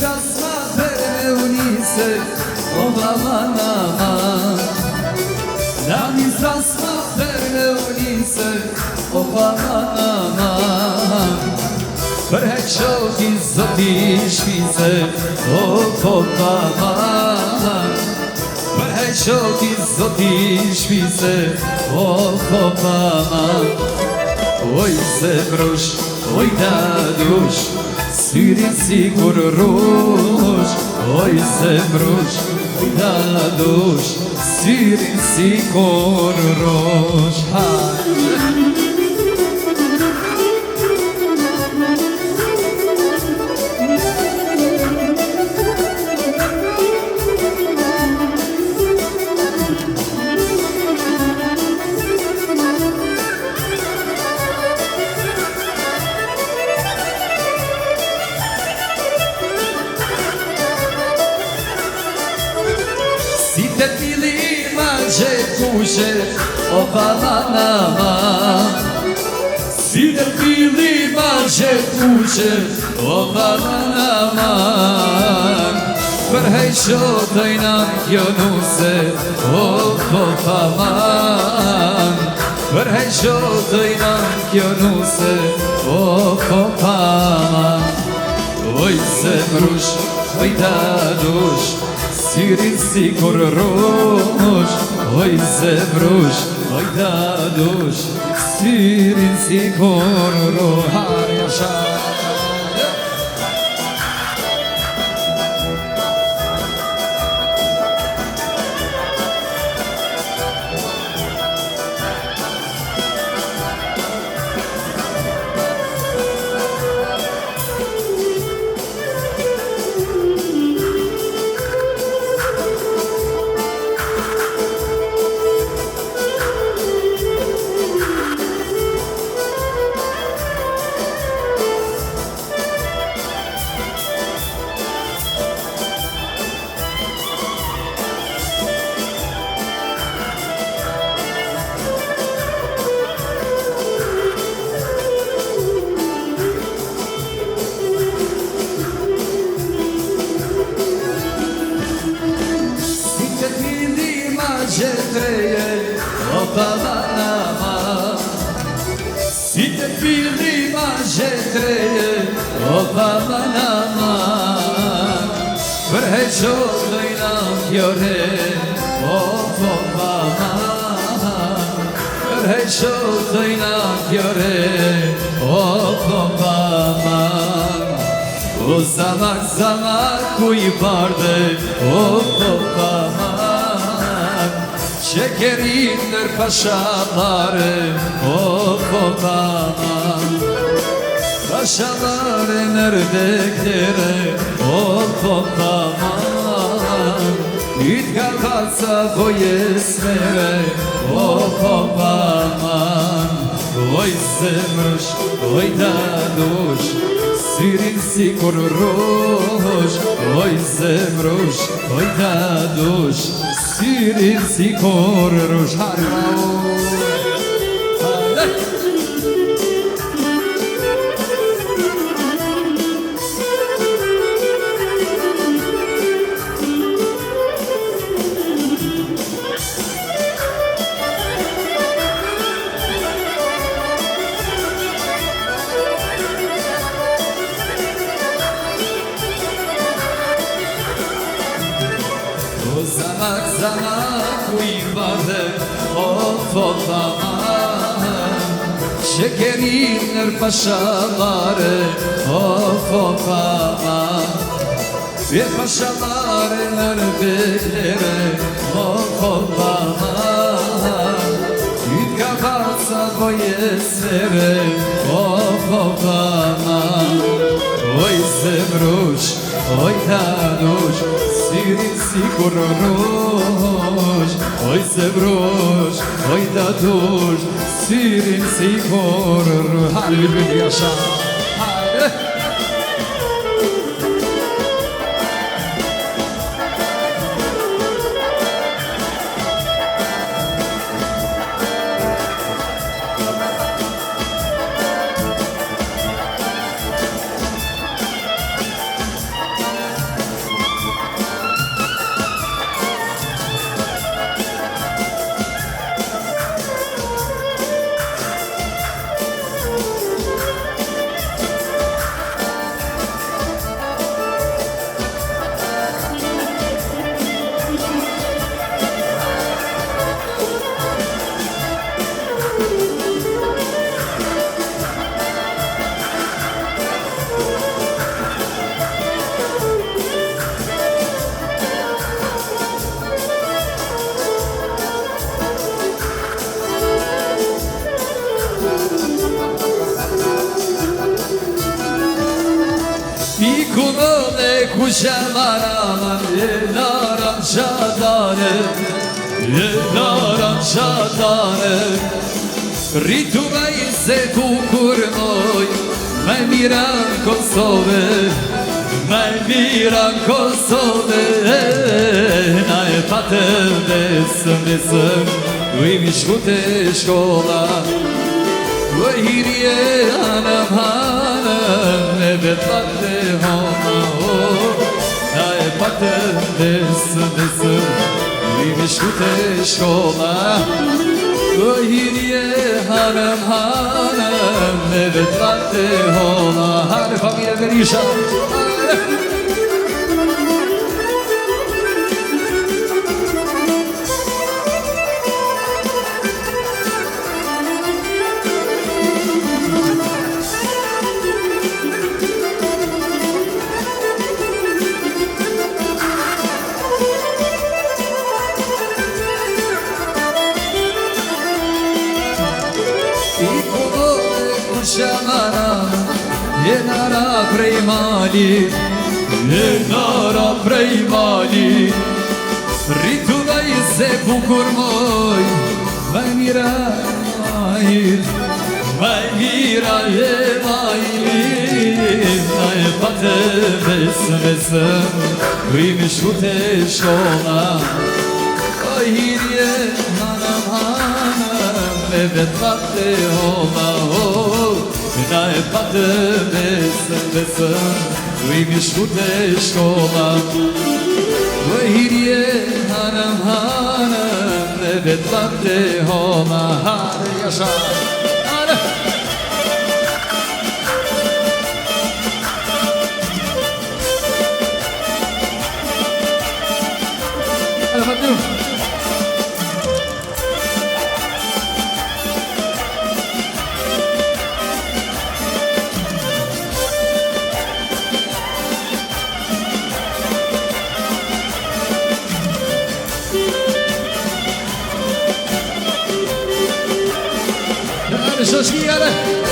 tasma për unise o aman aman Lani tasma për unise o aman aman Për heqoti zoti shpise o aman Për heqoti zoti shpise o aman Oj zemrush, oj dadush Syrin si kur rush Oj zemrush, oj dadush Syrin si kur rush Si të pili ma gjekushe, o pamanama Si të pili ma gjekushe, o pamanama Për hejshotëjna kjo nuse, o paman Për hejshotëjna kjo nuse, o paman Oj zemrush, oj dadush Syrin si kur rush, oj zemrush, oj dadush Syrin si kur rush Harja shah Gjetreje, o pamanama Si të pili ma gjetreje, o pamanama Për heqotëjna kjore, o paman Për heqotëjna kjore, o paman O zamak zamak ku I barde, o paman Që kerin nër pashamare, o paman Pashamare nër dektere, o paman It ka kalca vojesmere, o paman Oj zemrush, oj dadush Syrin si kur rush, oj zemrush, oj dadush Syrin si kur rush Zamak zamak ku I barde, o paman Që kerin nër pashamare, o paman Vje pashamare nër bekere, o paman Yt ka kalca vojesmere, o paman Oj zemrush, oj dadush Syrin si kur rush, oj zemrush, oj dadush Syrin si kur rush Hajde bibim jasha Hajde Kushemaraman Yenaram Shadane Yenaram Shadane Ritu me i se bukur moj Me miran Kosove Me miran Kosove Na e patëm desëm U imi shkute shkolla U e hirje hanëm Ne betlate homa Na e patëm desëm U imi shkute shkolla U e hirje hanëm Ne betlate homa Hane familje Berisha Yenara prej mali Yenara prej mali Rritu dhe i se bukur moj Me mira majit Me mira e majit Na e pate besëm U imi shkute shkolla O hirje hanëm Me betlate homa Na e patëm besëm U imi shkute shkolla U e hirje hanëm Ne betlate homa Hare jasha Hare Hare Fatim Shoshki,